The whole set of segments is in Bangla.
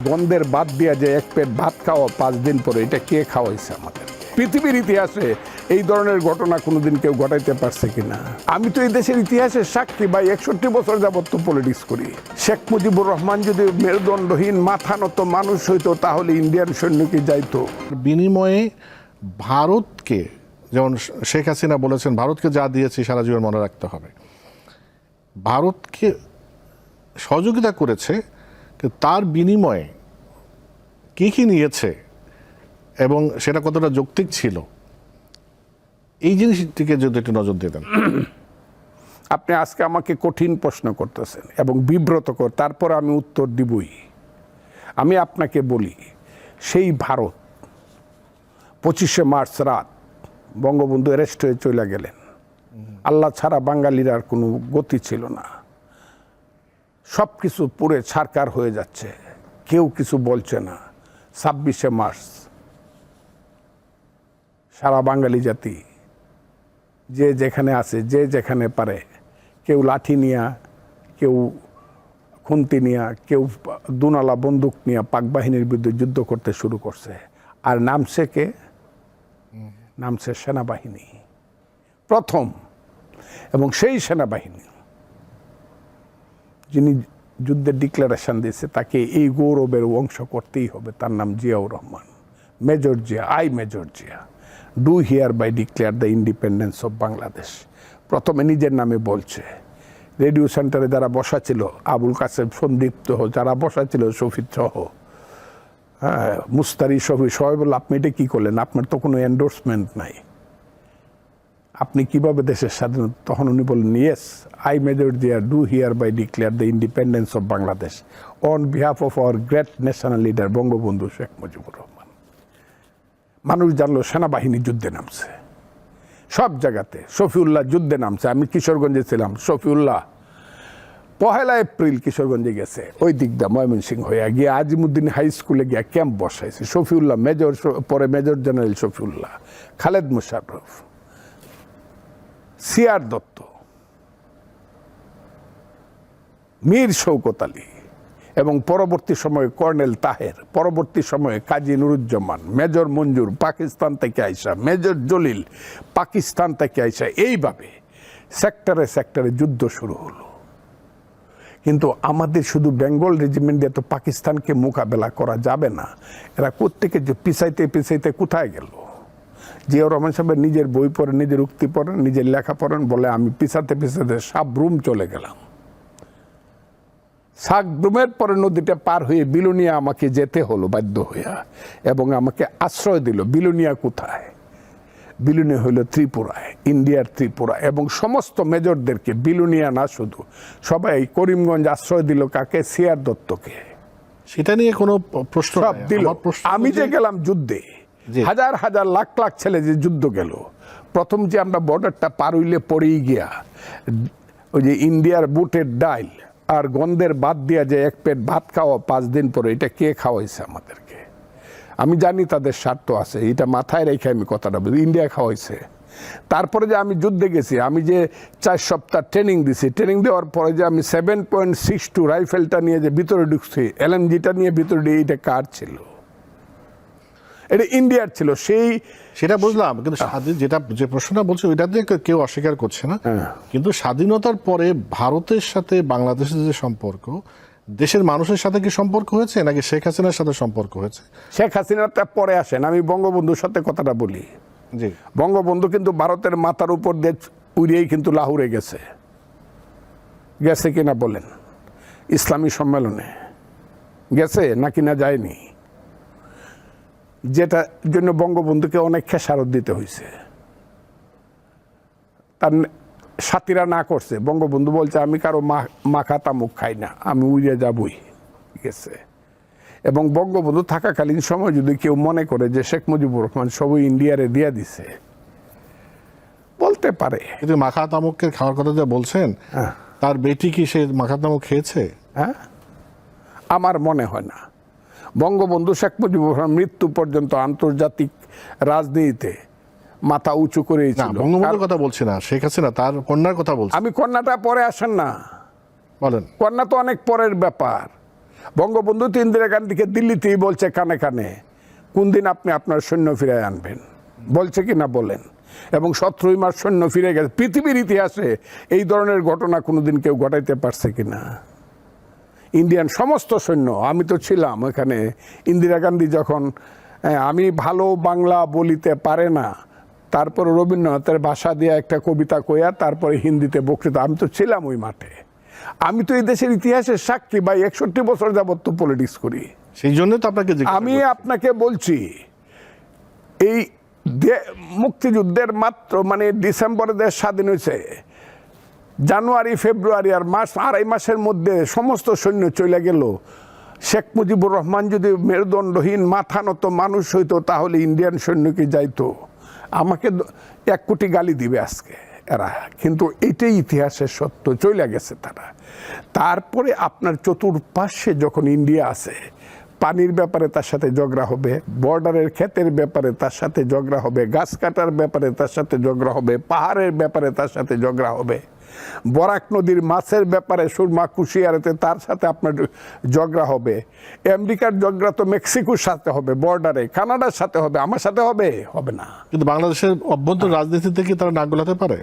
গন্ধের বাদ দিয়া যে এক পেট ভাত খাওয়া 5 দিন পরে, এটা কে খাওয়াইছে আমাদের? পৃথিবীর ইতিহাসে এই ধরনের ঘটনা কোনোদিন কেউ ঘটাইতে পারছে কিনা? আমি তো এই দেশের ইতিহাসের সাক্ষী ভাই, 61 বছর যাবত তো পলিটিক্স করি। শেখ মুজিবুর রহমান যদি মেরুদণ্ডহীন মাথা নত মানুষ হইতো, তাহলে ইন্ডিয়ান সৈন্যকে যাইতো। বিনিময়ে ভারতকে, যেমন শেখ হাসিনা বলেছেন, ভারতকে যা দিয়েছি সারা জীবন মনে রাখতে হবে। ভারতকে সহযোগিতা করেছে, কিন্তু তার বিনিময়ে কি কি নিয়েছে এবং সেটা কতটা যৌক্তিক ছিল, এই জিনিসটিকে যদি একটু নজর দিতেন। আপনি আজকে আমাকে কঠিন প্রশ্ন করতেছেন এবং বিব্রতকর, তারপর আমি উত্তর দিবই। আমি আপনাকে বলি, সেই ভারত 25শে মার্চ রাত বঙ্গবন্ধু অ্যারেস্ট হয়ে চলে গেলেন। আল্লাহ ছাড়া বাঙালির আর কোনো গতি ছিল না। সব কিছু পুরে ছারকার হয়ে যাচ্ছে, কেউ কিছু বলছে না। 26শে মার্চ সারা বাঙালি জাতি যে যেখানে আছে, যে যেখানে পারে, কেউ লাঠি নিয়া, কেউ খুন্তি নিয়া, কেউ দুনালা বন্দুক নিয়ে পাক বাহিনীর বিরুদ্ধে যুদ্ধ করতে শুরু করছে। আর নামছে কে? নামছে সেনাবাহিনী প্রথম। এবং সেই সেনাবাহিনী যিনি যুদ্ধের ডিক্লারেশন দিয়েছে, তাকে এই গৌরবের অংশ করতেই হবে। তার নাম Ziaur Rahman, major Zia. Major Zia do hereby declare the independence of Bangladesh. প্রথমে নিজের নামে বলছে। রেডিও সেন্টারে যারা বসা ছিল, আবুল কাসেম, সন্দীপ্ত যারা বসা ছিল, শফিদ সহ, হ্যাঁ, মুস্তারি, শফি, সবাই বলল, আপনি এটা কী করলেন? আপনার তো কোনো এন্ডোর্সমেন্ট নাই, আপনি কিভাবে দেশের স্বাধীনতা? তখন উনি বললেন, yes, I major Zia do hereby declare the independence of Bangladesh on behalf of our great national leader Bangabandhu Sheikh Mujibur Rahman. মানুষ জানলো সেনাবাহিনী যুদ্ধে নামছে সব জায়গাতে। শফিউল্লাহ যুদ্ধে নামছে। আমি কিশোরগঞ্জে ছিলাম। শফিউল্লাহ 1 এপ্রিল কিশোরগঞ্জে গেছে, ওই দিকটা ময়মনসিংহ হয়ে গিয়ে আজিমুদ্দিন হাই স্কুলে গিয়ে ক্যাম্প বসাইছে। শফিউল্লাহ মেজর, পরে major general Shafiullah, Khaled Musharraf, CR Dutta, Mir Shaukat Ali এবং পরবর্তী সময়ে কর্নেল তাহের, পরবর্তী সময়ে কাজী নুরুজ্জামান, মেজর মঞ্জুর পাকিস্তান থেকে আইসা, মেজর জলিল পাকিস্তান থেকে আইসা, এইভাবে সেক্টরে সেক্টরে যুদ্ধ শুরু হলো। কিন্তু আমাদের শুধু বেঙ্গল রেজিমেন্ট দিয়ে তো পাকিস্তানকে মোকাবেলা করা যাবে না। এরা প্রত্যেকে যে পিছাইতে পিছাইতে কোথায় গেল? জিয়াউর রহমান সাহেবের নিজের বই পড়েন, নিজের উক্তি পড়েন, নিজের লেখা পড়েন, বলে আমি পিছাতে পিছাতে সাবরুম চলে গেলাম। সাবরুমের পরে নদীটা পার হয়ে বিলোনিয়া আমাকে যেতে হলো বাধ্য হইয়া, এবং আমাকে আশ্রয় দিল। বিলোনিয়া কোথায়? বিলোনিয়া হইল ত্রিপুরায়, ইন্ডিয়ার ত্রিপুরা। এবং সমস্ত মেজরদেরকে, বিলোনিয়া না শুধু, সবাই করিমগঞ্জ আশ্রয় দিল। কাকে? সিআর দত্তকে। সেটা নিয়ে কোনো প্রশ্ন সব দিল। আমি যে গেলাম যুদ্ধে, হাজার হাজার লাখ লাখ ছেলে যে যুদ্ধ গেল, প্রথম যে আমরা বর্ডারটা পার হইলে পরেই গিয়া ওই যে ইন্ডিয়ার বুটের ডাল আর গন্ধের বাদ দিয়া যে এক পেট ভাত খাওয়া 5 দিন পরে, এটা কে খাওয়াইছে আমাদেরকে? আমি জানি তাদের স্বার্থ আছে, এটা মাথায় রেখে আমি কথাটা বলি। ইন্ডিয়া খাওয়াইছে। তারপরে যে আমি যুদ্ধে গেছি, আমি যে 4 সপ্তাহ ট্রেনিং দিছি, ট্রেনিং দেওয়ার পরে যে আমি 7.62 রাইফেলটা নিয়ে যে ভিতরে ঢুকছি, এলএমজিটা নিয়ে ভিতরে ঢুকে, এটা কার ছিল? এটা ইন্ডিয়ার ছিল। সেটা বুঝলাম, কিন্তু স্বাধীন, যেটা যে প্রশ্নটা বলছে ওইটা দিয়ে কেউ অস্বীকার করছে না। কিন্তু স্বাধীনতার পরে ভারতের সাথে বাংলাদেশের যে সম্পর্ক, দেশের মানুষের সাথে কি সম্পর্ক হয়েছে, নাকি শেখ হাসিনার সাথে সম্পর্ক হয়েছে? শেখ হাসিনাটা পরে আসেন, আমি বঙ্গবন্ধুর সাথে কথাটা বলি। জি, বঙ্গবন্ধু কিন্তু ভারতের মাথার উপর দিয়ে উড়িয়েই কিন্তু লাহোরে গেছে। গেছে কিনা বলেন? ইসলামী সম্মেলনে গেছে নাকি না যায়নি? যেটার জন্য বঙ্গবন্ধুকে অনেক খেসারত দিতে হয়েছে। তার সাথীরা না করছে। বঙ্গবন্ধু বলছে, আমি কারো মাখা তামুক খাই না, আমি উড়িয়ে যাবই। গেছে। এবং বঙ্গবন্ধু থাকাকালীন সময় যদি কেউ মনে করে যে শেখ মুজিবুর রহমান সবই ইন্ডিয়ারে দিয়ে দিছে, বলতে পারে। কিন্তু মাখা তামুকের খাওয়ার কথা যে বলছেন, তার বেটি কি সে মাখা তামুক খেয়েছে? হ্যাঁ, আমার মনে হয় না। বঙ্গবন্ধু শেখ মুজিবুর রহমান মৃত্যু পর্যন্ত আন্তর্জাতিক রাজনীতিতে মাথা উঁচু করেই ছিল। বঙ্গবন্ধুর কথা বলছি না, শেখ হাসিনা তার কন্যার কথা বলছি। আমি কন্যাটা পরে আসেন না, বলেন। কন্যা তো অনেক পরের ব্যাপার। বঙ্গবন্ধু তো ইন্দিরা গান্ধীকে দিল্লিতেই বলছে কানে কানে, কোন দিন আপনি আপনার সৈন্য ফিরায় আনবেন, বলছে কি না বলেন। এবং 17 মাস সৈন্য ফিরে গেছে। পৃথিবীর ইতিহাসে এই ধরনের ঘটনা কোনোদিন কেউ ঘটাইতে পারছে কিনা? ইন্ডিয়ান সমস্ত সৈন্য, আমি তো ছিলাম এখানে ইন্দিরা গান্ধী যখন, আমি ভালো বাংলা বলিতে পারে না, তারপর রবীন্দ্রনাথের ভাষা দিয়ে একটা কবিতা কইয়া তারপরে হিন্দিতে বক্তৃতা, আমি তো ছিলাম ওই মাঠে। আমি তো এই দেশের ইতিহাসের সাক্ষী ভাই, 61 বছর যাবত তো পলিটিক্স করি। সেই জন্য তো আপনাকে আমি আপনাকে বলছি, এই মুক্তিযুদ্ধের মাত্র মানে ডিসেম্বরে দেশ স্বাধীন হয়েছে, জানুয়ারি ফেব্রুয়ারি আর মাস, 2.5 মাসের মধ্যে সমস্ত সৈন্য চলে গেল। শেখ মুজিবুর রহমান যদি মেরুদণ্ডহীন মাথা নত মানুষ হইতো তাহলে ইন্ডিয়ান সৈন্য কি যাইতো? আমাকে 1 কোটি গালি দিবে আজকে এরা, কিন্তু এটাই ইতিহাসের সত্য, চলে গেছে তারা। তারপরে আপনার চতুর্পাশে যখন ইন্ডিয়া আছে, পানির ব্যাপারে তার সাথে ঝগড়া হবে, বর্ডারের ক্ষেতের ব্যাপারে তার সাথে ঝগড়া হবে, গাছ কাটার ব্যাপারে তার সাথে ঝগড়া হবে, পাহাড়ের ব্যাপারে তার সাথে ঝগড়া হবে, বরাক নদীর মাছের ব্যাপারে সুরমা কুশিয়ারেতে তার সাথে আপনার ঝগড়া হবে, আমেরিকার ঝগড়া তো মেক্সিকোর সাথে হবে, বর্ডারে কানাডার সাথে হবে, আমার সাথে হবে না। কিন্তু বাংলাদেশের অভ্যন্তর রাজনীতিতে কি তারা নাক গলাতে পারে?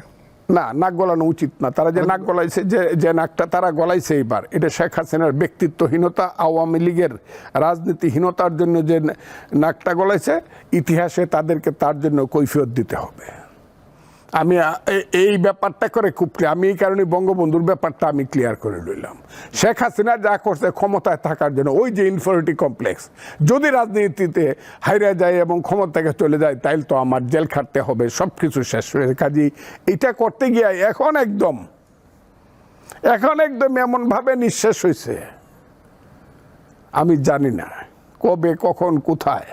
না, নাক গলানো উচিত না। তারা যে নাক গলাইছে, যে নাকটা তারা গলাইছে এইবার, এটা শেখ হাসিনার ব্যক্তিত্বহীনতা, আওয়ামী লীগের রাজনীতিহীনতার জন্য যে নাকটা গলাইছে, ইতিহাসে তাদেরকে তার জন্য কৈফিয়ত দিতে হবে। আমি এই ব্যাপারটা করে খুব ক্লিয়ার, আমি এই কারণে বঙ্গবন্ধুর ব্যাপারটা আমি ক্লিয়ার করে রইলাম। শেখ হাসিনা যা করছে ক্ষমতায় থাকার জন্য, ওই যে ইনফিরিয়রিটি কমপ্লেক্স, যদি রাজনীতিতে হাইরা যায় এবং ক্ষমতা থেকে চলে যায়, তাইলে তো আমার জেল খাটতে হবে, সব কিছু শেষ হয়ে। কাজেই এটা করতে গিয়ে এখন একদম এমনভাবে নিঃশেষ হয়েছে, আমি জানি না কবে কখন কোথায়